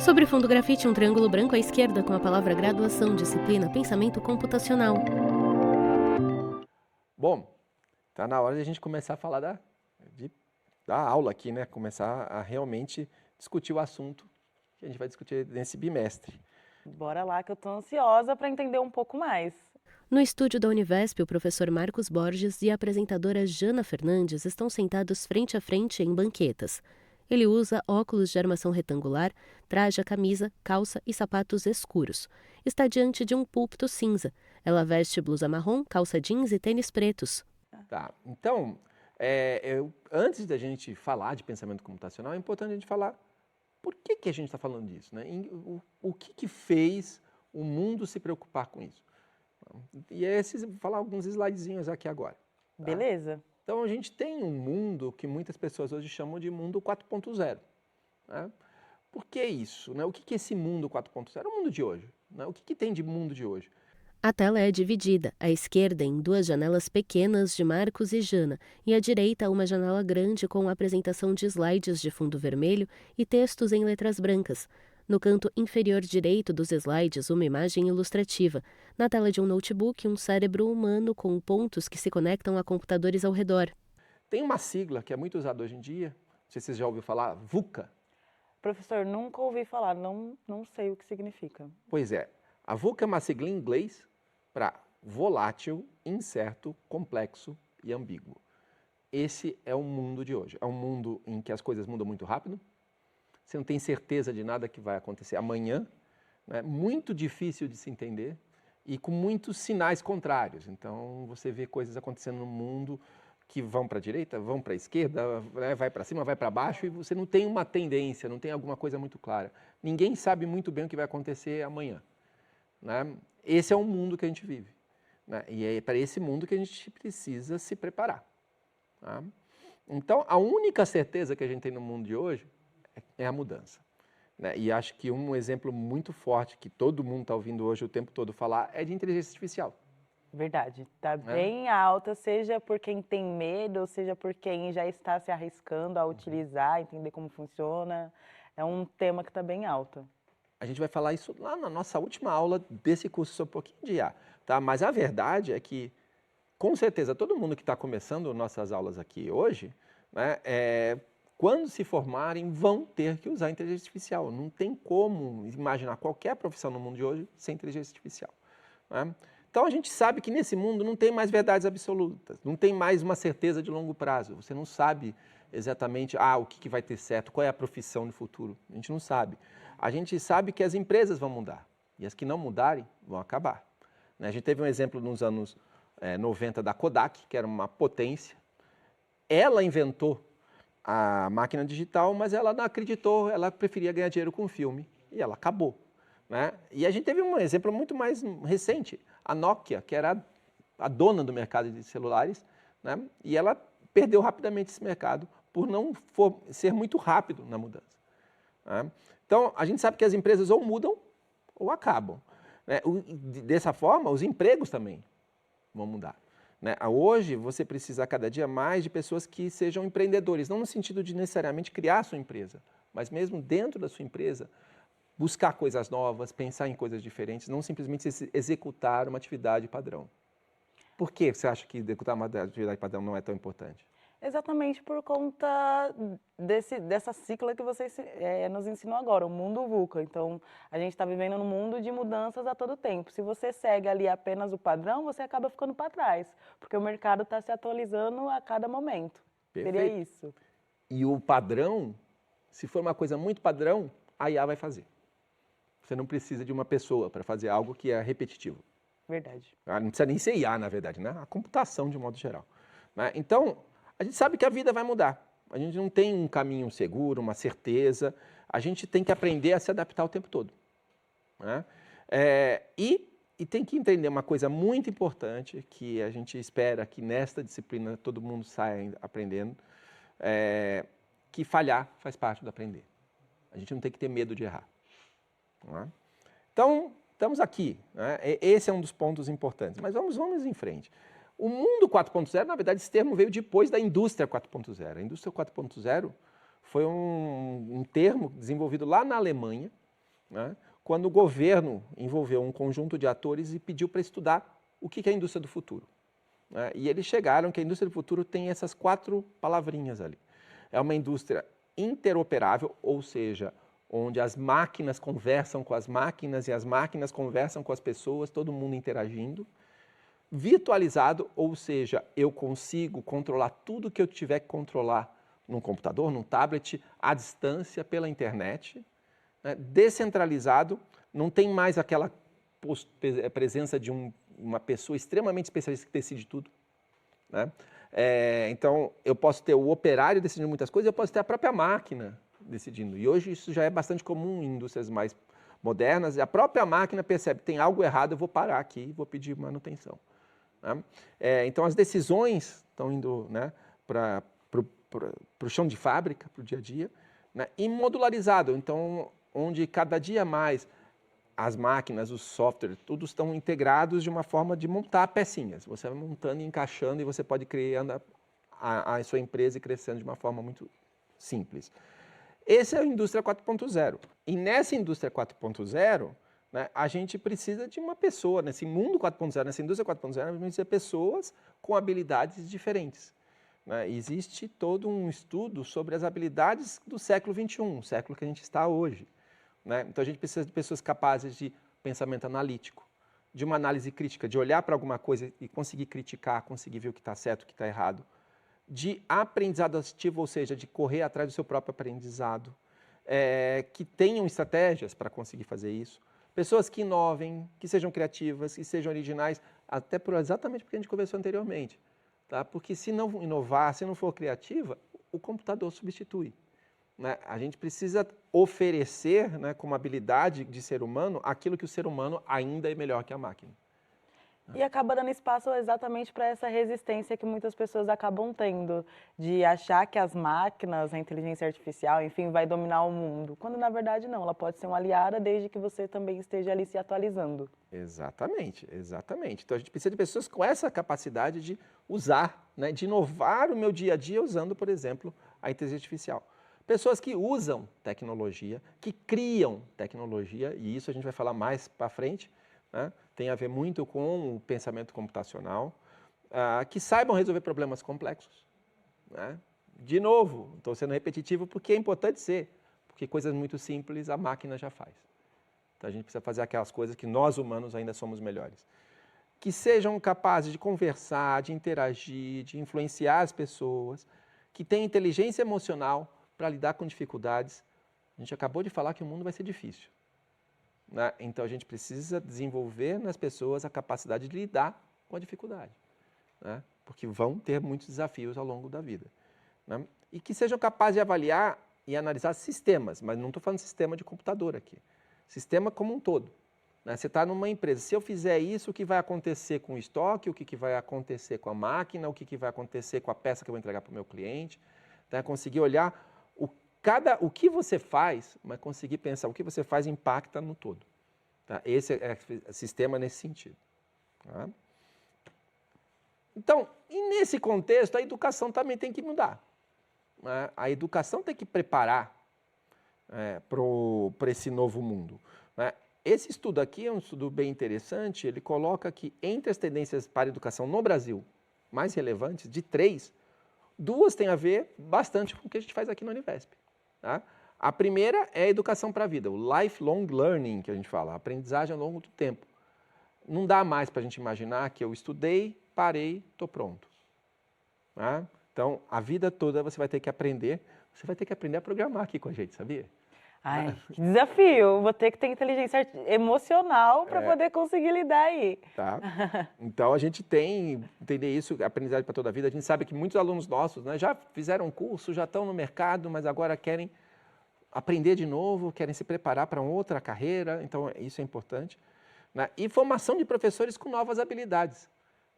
Sobre fundo grafite, um triângulo branco à esquerda com a palavra graduação, disciplina, pensamento computacional. Bom, tá na hora de a gente começar a falar da aula aqui, né? Começar a realmente discutir o assunto que a gente vai discutir nesse bimestre. Bora lá que eu tô ansiosa para entender um pouco mais. No estúdio da Univesp, o professor Marcos Borges e a apresentadora Jana Fernandes estão sentados frente a frente em banquetas. Ele usa óculos de armação retangular, traja camisa, calça e sapatos escuros. Está diante de um púlpito cinza. Ela veste blusa marrom, calça jeans e tênis pretos. Tá, então, antes da gente falar de pensamento computacional, é importante a gente falar por que a gente está falando disso, né? O que fez o mundo se preocupar com isso? E vou falar alguns slidezinhos aqui agora. Tá? Beleza. Então, a gente tem um mundo que muitas pessoas hoje chamam de mundo 4.0. Né? Por que isso? Né? O que é esse mundo 4.0? É o mundo de hoje. Né? O que tem de mundo de hoje? A tela é dividida, à esquerda em duas janelas pequenas de Marcos e Jana, e à direita uma janela grande com a apresentação de slides de fundo vermelho e textos em letras brancas. No canto inferior direito dos slides, uma imagem ilustrativa. Na tela de um notebook, um cérebro humano com pontos que se conectam a computadores ao redor. Tem uma sigla que é muito usada hoje em dia, não sei se você já ouviu falar, VUCA. Professor, nunca ouvi falar, não sei o que significa. Pois é, a VUCA é uma sigla em inglês para volátil, incerto, complexo e ambíguo. Esse é o mundo de hoje. É um mundo em que as coisas mudam muito rápido, você não tem certeza de nada que vai acontecer amanhã, né? Muito difícil de se entender e com muitos sinais contrários. Então, você vê coisas acontecendo no mundo que vão para a direita, vão para a esquerda, né? Vai para cima, vai para baixo e você não tem uma tendência, não tem alguma coisa muito clara. Ninguém sabe muito bem o que vai acontecer amanhã. Né? Esse é o mundo que a gente vive. Né? E é para esse mundo que a gente precisa se preparar. Tá? Então, a única certeza que a gente tem no mundo de hoje é a mudança. Né? E acho que um exemplo muito forte que todo mundo está ouvindo hoje o tempo todo falar é de inteligência artificial. Verdade, está bem alta, seja por quem tem medo, seja por quem já está se arriscando a utilizar, entender como funciona. É um tema que está bem alto. A gente vai falar isso lá na nossa última aula desse curso sobre um pouquinho de IA. Tá? Mas a verdade é que, com certeza, todo mundo que está começando nossas aulas aqui hoje, né, quando se formarem, vão ter que usar inteligência artificial. Não tem como imaginar qualquer profissão no mundo de hoje sem inteligência artificial. Né? Então, a gente sabe que nesse mundo não tem mais verdades absolutas, não tem mais uma certeza de longo prazo. Você não sabe exatamente o que vai ter certo, qual é a profissão no futuro. A gente não sabe. A gente sabe que as empresas vão mudar e as que não mudarem vão acabar. Né? A gente teve um exemplo nos anos 90 da Kodak, que era uma potência. Ela inventou a máquina digital, mas ela não acreditou, ela preferia ganhar dinheiro com o filme e ela acabou. Né? E a gente teve um exemplo muito mais recente, a Nokia, que era a dona do mercado de celulares, né? E ela perdeu rapidamente esse mercado por não ser muito rápido na mudança. Né? Então, a gente sabe que as empresas ou mudam ou acabam. Né? Dessa forma, os empregos também vão mudar. Né? Hoje, você precisa cada dia mais de pessoas que sejam empreendedores, não no sentido de necessariamente criar a sua empresa, mas mesmo dentro da sua empresa, buscar coisas novas, pensar em coisas diferentes, não simplesmente executar uma atividade padrão. Por que você acha que executar uma atividade padrão não é tão importante? Exatamente por conta dessa cicla que você nos ensinou agora, o mundo VUCA. Então, a gente está vivendo num mundo de mudanças a todo tempo. Se você segue ali apenas o padrão, você acaba ficando para trás, porque o mercado está se atualizando a cada momento. Perfeito. Seria isso. E o padrão, se for uma coisa muito padrão, a IA vai fazer. Você não precisa de uma pessoa para fazer algo que é repetitivo. Verdade. Não precisa nem ser IA, na verdade, né? A computação de modo geral. Né? Então, a gente sabe que a vida vai mudar. A gente não tem um caminho seguro, uma certeza. A gente tem que aprender a se adaptar o tempo todo. Né? E tem que entender uma coisa muito importante, que a gente espera que nesta disciplina todo mundo saia aprendendo, que falhar faz parte do aprender. A gente não tem que ter medo de errar. Né? Então, estamos aqui. Né? Esse é um dos pontos importantes. Mas vamos em frente. O mundo 4.0, na verdade, esse termo veio depois da indústria 4.0. A indústria 4.0 foi um termo desenvolvido lá na Alemanha, né, quando o governo envolveu um conjunto de atores e pediu para estudar o que é a indústria do futuro. Né? E eles chegaram que a indústria do futuro tem essas 4 palavrinhas ali. É uma indústria interoperável, ou seja, onde as máquinas conversam com as máquinas e as máquinas conversam com as pessoas, todo mundo interagindo. Virtualizado, ou seja, eu consigo controlar tudo que eu tiver que controlar num computador, num tablet, à distância, pela internet. Né? Descentralizado, não tem mais aquela presença de uma pessoa extremamente especialista que decide tudo. Né? Então, eu posso ter o operário decidindo muitas coisas, eu posso ter a própria máquina decidindo. E hoje isso já é bastante comum em indústrias mais modernas. A própria máquina percebe, tem algo errado, eu vou parar aqui e vou pedir manutenção. Né? Então, as decisões estão indo, né, para o chão de fábrica, para o dia a dia, né? E modularizado, então, onde cada dia mais as máquinas, os softwares, tudo estão integrados de uma forma de montar pecinhas. Você vai montando e encaixando e você pode criando a sua empresa e crescendo de uma forma muito simples. Essa é a indústria 4.0. E nessa indústria 4.0, né, a gente precisa de uma pessoa, nesse mundo 4.0, nessa indústria 4.0, a gente precisa de pessoas com habilidades diferentes. Né? Existe todo um estudo sobre as habilidades do século XXI, o século que a gente está hoje. Né? Então, a gente precisa de pessoas capazes de pensamento analítico, de uma análise crítica, de olhar para alguma coisa e conseguir criticar, conseguir ver o que está certo, o que está errado, de aprendizado assitivo, ou seja, de correr atrás do seu próprio aprendizado, que tenham estratégias para conseguir fazer isso, pessoas que inovem, que sejam criativas, que sejam originais, até exatamente porque a gente conversou anteriormente. Tá? Porque se não inovar, se não for criativa, o computador substitui. Né? A gente precisa oferecer, né, como habilidade de ser humano, aquilo que o ser humano ainda é melhor que a máquina. E acaba dando espaço exatamente para essa resistência que muitas pessoas acabam tendo, de achar que as máquinas, a inteligência artificial, enfim, vai dominar o mundo. Quando na verdade não, ela pode ser uma aliada desde que você também esteja ali se atualizando. Exatamente, exatamente. Então a gente precisa de pessoas com essa capacidade de usar, né, de inovar o meu dia a dia usando, por exemplo, a inteligência artificial. Pessoas que usam tecnologia, que criam tecnologia, e isso a gente vai falar mais para frente, né? Tem a ver muito com o pensamento computacional, que saibam resolver problemas complexos. Né? De novo, estou sendo repetitivo porque é importante ser, porque coisas muito simples a máquina já faz. Então a gente precisa fazer aquelas coisas que nós humanos ainda somos melhores. Que sejam capazes de conversar, de interagir, de influenciar as pessoas, que tenham inteligência emocional para lidar com dificuldades. A gente acabou de falar que o mundo vai ser difícil. Né? Então, a gente precisa desenvolver nas pessoas a capacidade de lidar com a dificuldade. Né? Porque vão ter muitos desafios ao longo da vida. Né? E que sejam capazes de avaliar e analisar sistemas, mas não estou falando sistema de computador aqui. Sistema como um todo. Né? Você está numa empresa, se eu fizer isso, o que vai acontecer com o estoque, o que vai acontecer com a máquina, o que vai acontecer com a peça que eu vou entregar para o meu cliente. Tá? Conseguir olhar o que você faz, mas conseguir pensar o que você faz impacta no todo. Tá? Esse é o sistema nesse sentido. Tá? Então, e nesse contexto, a educação também tem que mudar. Né? A educação tem que preparar para esse novo mundo. Né? Esse estudo aqui é um estudo bem interessante, ele coloca que entre as tendências para a educação no Brasil, mais relevantes, de 3, 2 têm a ver bastante com o que a gente faz aqui na Univesp. Tá? A primeira é a educação para a vida, o lifelong learning, que a gente fala, a aprendizagem ao longo do tempo. Não dá mais para a gente imaginar que eu estudei, parei, estou pronto. Tá? Então, a vida toda você vai ter que aprender a programar aqui com a gente, sabia? Ai, que desafio! Vou ter que ter inteligência emocional para poder conseguir lidar aí. Tá? Então, a gente tem, entender isso, aprendizagem para toda a vida. A gente sabe que muitos alunos nossos, né, já fizeram curso, já estão no mercado, mas agora querem aprender de novo, querem se preparar para outra carreira, então isso é importante. Né? E formação de professores com novas habilidades.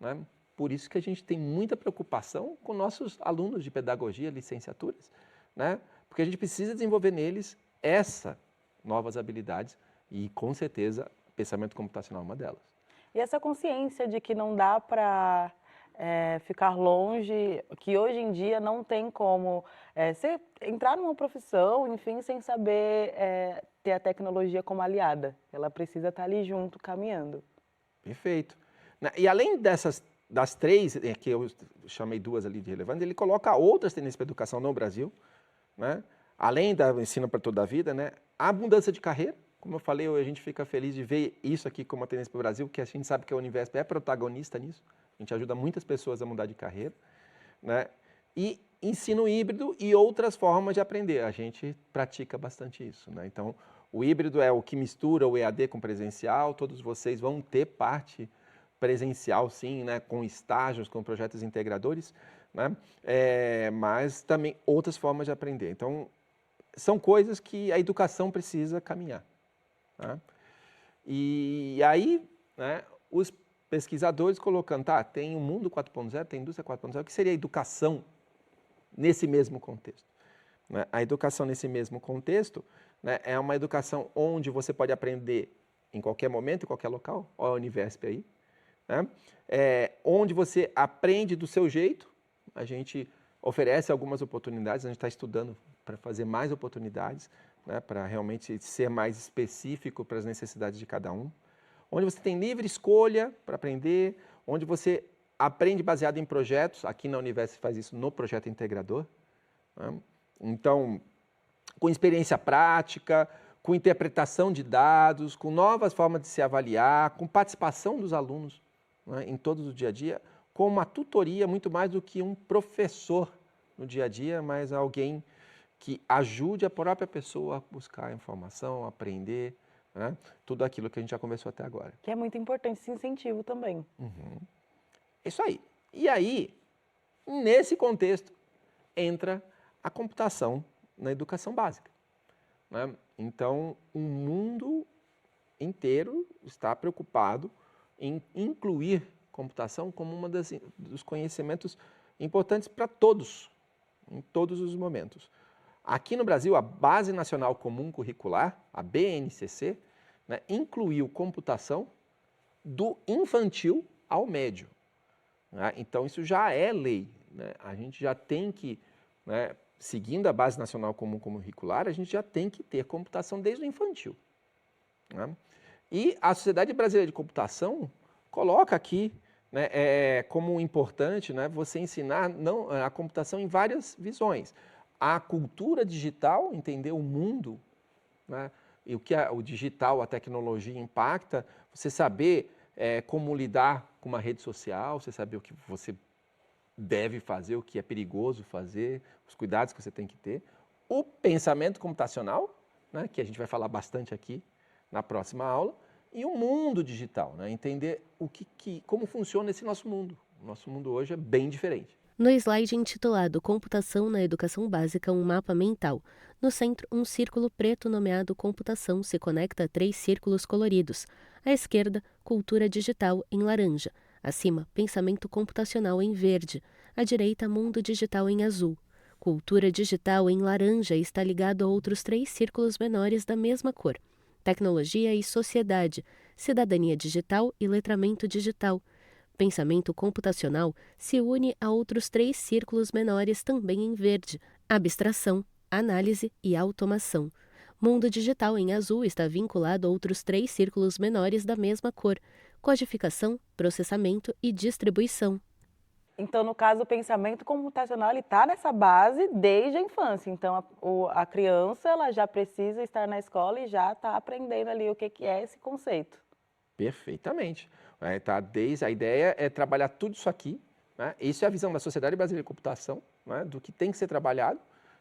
Né? Por isso que a gente tem muita preocupação com nossos alunos de pedagogia, licenciaturas, né? Porque a gente precisa desenvolver neles essas novas habilidades e, com certeza, pensamento computacional é uma delas. E essa consciência de que não dá para ficar longe, que hoje em dia não tem como você entrar numa profissão, enfim, sem saber ter a tecnologia como aliada. Ela precisa estar ali junto, caminhando. Perfeito. E além das três, que eu chamei duas ali de relevantes, ele coloca outras tendências para a educação no Brasil, né? Além do ensino para toda a vida, né? A mudança de carreira, como eu falei, a gente fica feliz de ver isso aqui como uma tendência para o Brasil, porque a gente sabe que a Univesp é protagonista nisso, a gente ajuda muitas pessoas a mudar de carreira, né? E ensino híbrido e outras formas de aprender, a gente pratica bastante isso, né? Então, o híbrido é o que mistura o EAD com presencial, todos vocês vão ter parte presencial, sim, né, com estágios, com projetos integradores, né, mas também outras formas de aprender. Então, são coisas que a educação precisa caminhar. Tá? E aí, né, os pesquisadores colocando, tá, tem o mundo 4.0, tem a indústria 4.0, o que seria a educação nesse mesmo contexto? Né? A educação nesse mesmo contexto, né, é uma educação onde você pode aprender em qualquer momento, em qualquer local, olha a Univesp aí, né? Onde você aprende do seu jeito, a gente oferece algumas oportunidades, a gente está estudando para fazer mais oportunidades, né, para realmente ser mais específico para as necessidades de cada um. Onde você tem livre escolha para aprender, onde você aprende baseado em projetos, aqui na Univesp faz isso no projeto integrador, né? Então, com experiência prática, com interpretação de dados, com novas formas de se avaliar, com participação dos alunos, né, em todo o dia a dia, com uma tutoria muito mais do que um professor no dia a dia, mas alguém que ajude a própria pessoa a buscar informação, aprender, né, tudo aquilo que a gente já conversou até agora. Que é muito importante esse incentivo também. Isso aí. E aí, nesse contexto, entra a computação na educação básica, né? Então, o mundo inteiro está preocupado em incluir computação como um dos conhecimentos importantes para todos, em todos os momentos. Aqui no Brasil, a Base Nacional Comum Curricular, a BNCC, né, incluiu computação do infantil ao médio, né? Então, isso já é lei, né? A gente já tem que, né, seguindo a Base Nacional Comum Curricular, a gente já tem que ter computação desde o infantil, né? E a Sociedade Brasileira de Computação coloca aqui, né, como importante, né, você ensinar a computação em várias visões. A cultura digital, entender o mundo, né, e o que o digital, a tecnologia impacta, você saber como lidar com uma rede social, você saber o que você deve fazer, o que é perigoso fazer, os cuidados que você tem que ter. O pensamento computacional, né, que a gente vai falar bastante aqui na próxima aula, e o mundo digital, né, entender como funciona esse nosso mundo. O nosso mundo hoje é bem diferente. No slide intitulado Computação na Educação Básica, um mapa mental, no centro, um círculo preto nomeado Computação se conecta a 3 círculos coloridos. À esquerda, Cultura Digital em laranja. Acima, Pensamento Computacional em verde. À direita, Mundo Digital em azul. Cultura Digital em laranja está ligado a outros 3 círculos menores da mesma cor. Tecnologia e Sociedade, Cidadania Digital e Letramento Digital. Pensamento computacional se une a outros 3 círculos menores também em verde: abstração, análise e automação. Mundo digital em azul está vinculado a outros 3 círculos menores da mesma cor: codificação, processamento e distribuição. Então, no caso, o pensamento computacional está nessa base desde a infância. Então, a criança ela já precisa estar na escola e já está aprendendo ali o que é esse conceito. Perfeitamente. A ideia é trabalhar tudo isso aqui, né? Isso é a visão da Sociedade Brasileira de Computação, né, do que tem que ser trabalhado,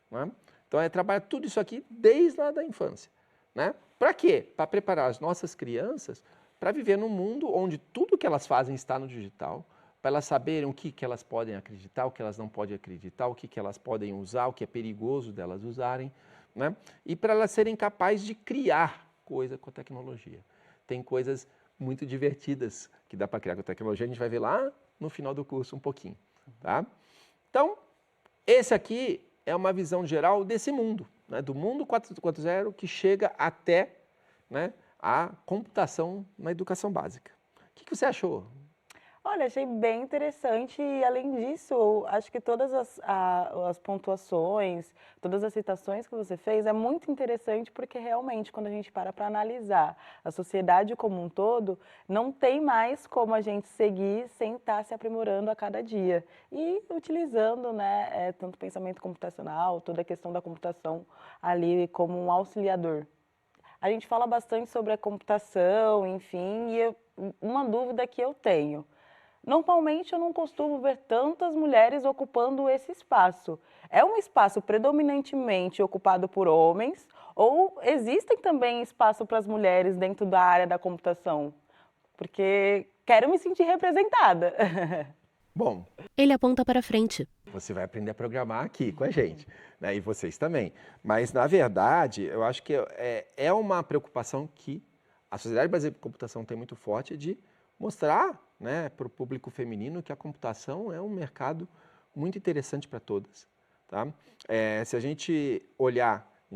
né? Então, é trabalhar tudo isso aqui desde lá da infância, né? Para quê? Para preparar as nossas crianças para viver num mundo onde tudo que elas fazem está no digital, para elas saberem o que elas podem acreditar, o que elas não podem acreditar, o que elas podem usar, o que é perigoso delas usarem, né? E para elas serem capazes de criar coisa com a tecnologia. Tem coisas muito divertidas que dá para criar com a tecnologia, a gente vai ver lá no final do curso um pouquinho, tá? Então, esse aqui é uma visão geral desse mundo, né? Do mundo 4.0 que chega até, né, a computação na educação básica. O que você achou? Olha, achei bem interessante e, além disso, acho que todas as pontuações, todas as citações que você fez é muito interessante porque, realmente, quando a gente para analisar a sociedade como um todo, não tem mais como a gente seguir sem estar se aprimorando a cada dia. E utilizando, né, tanto o pensamento computacional, toda a questão da computação ali como um auxiliador. A gente fala bastante sobre a computação, enfim, e uma dúvida que eu tenho. Normalmente eu não costumo ver tantas mulheres ocupando esse espaço. É um espaço predominantemente ocupado por homens ou existem também espaço para as mulheres dentro da área da computação? Porque quero me sentir representada. Bom, Ele aponta para frente. você vai aprender a programar aqui com a gente, né? E vocês também. Mas, na verdade, eu acho que é uma preocupação que a Sociedade Brasileira de Computação tem muito forte de mostrar, né, para o público feminino que a computação é um mercado muito interessante para todas. Tá? Se a gente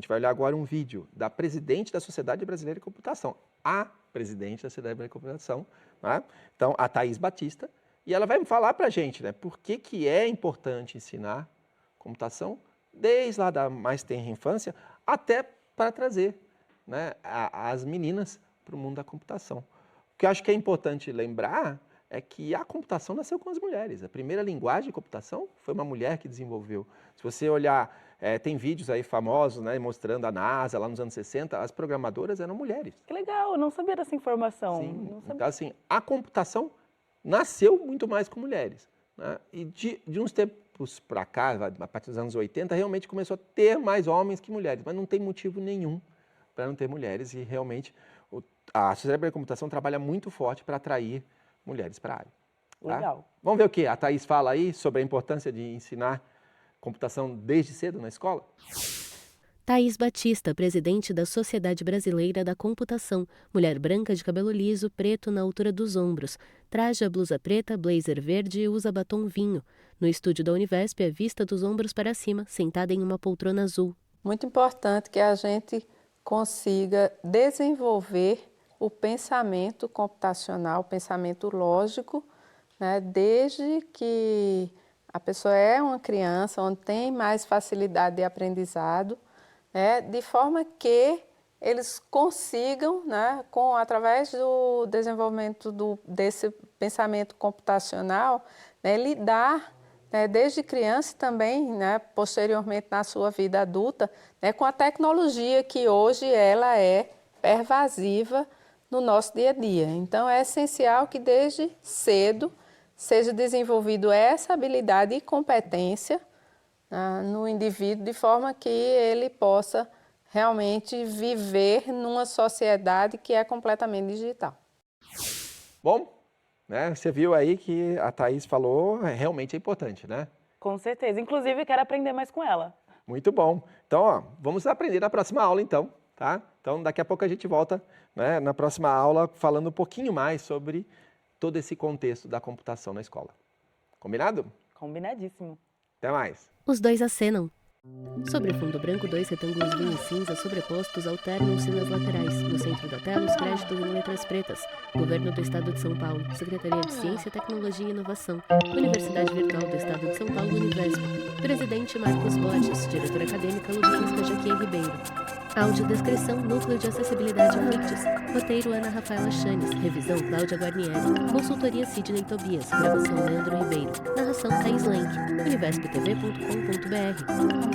vai olhar agora um vídeo da presidente da Sociedade Brasileira de Computação, a presidente da Sociedade Brasileira de Computação, né? Então, a Thaís Batista, e ela vai falar para a gente, né, por que é importante ensinar computação desde lá da mais tenra infância até para trazer, né, as meninas para o mundo da computação. O que eu acho que é importante lembrar é que a computação nasceu com as mulheres. A primeira linguagem de computação foi uma mulher que desenvolveu. Se você olhar, tem vídeos aí famosos, né, mostrando a NASA lá nos anos 60, as programadoras eram mulheres. Que legal, eu não sabia dessa informação. Sim, Não sabia. então assim, a computação nasceu muito mais com mulheres, né? E de uns tempos para cá, a partir dos anos 80, realmente começou a ter mais homens que mulheres, mas não tem motivo nenhum para não ter mulheres e realmente a Sociedade Brasileira de Computação trabalha muito forte para atrair mulheres para a área. Tá? Legal. Vamos ver o que a Thaís fala aí sobre a importância de ensinar computação desde cedo na escola? Thaís Batista, presidente da Sociedade Brasileira da Computação, mulher branca de cabelo liso, preto na altura dos ombros, traja blusa preta, blazer verde e usa batom vinho. No estúdio da Univesp, a vista dos ombros para cima, sentada em uma poltrona azul. Muito importante que a gente consiga desenvolver o pensamento computacional, o pensamento lógico, né, desde que a pessoa é uma criança, onde tem mais facilidade de aprendizado, né, de forma que eles consigam, né, através do desenvolvimento desse pensamento computacional, né, lidar, né, desde criança também, né, posteriormente na sua vida adulta, né, com a tecnologia que hoje ela é pervasiva no nosso dia a dia. Então é essencial que desde cedo seja desenvolvido essa habilidade e competência no indivíduo, de forma que ele possa realmente viver numa sociedade que é completamente digital. Bom, né, você viu aí que a Thaís falou, realmente é importante, né? Com certeza. Inclusive, quero aprender mais com ela. Muito bom. Então, ó, vamos aprender na próxima aula, então, tá? Então, daqui a pouco a gente volta, né, na próxima aula falando um pouquinho mais sobre todo esse contexto da computação na escola. Combinado? Combinadíssimo. Até mais. Os dois acenam. Sobre o fundo branco, 2 retângulos vinho e cinza sobrepostos alternam-se nas laterais. No centro da tela, os créditos em letras pretas. Governo do Estado de São Paulo. Secretaria de Ciência, Tecnologia e Inovação. Universidade Virtual do Estado de São Paulo, Univesp. Presidente Marcos Borges. Diretora acadêmica Ludmila Jaquim Ribeiro. Audiodescrição, Núcleo de Acessibilidade Wiktis. Roteiro, Ana Rafaela Chanes. Revisão, Cláudia Guarnieri. Consultoria, Sidney Tobias. Gravação, Leandro Ribeiro. Narração, Thaís Lenk. univesptv.com.br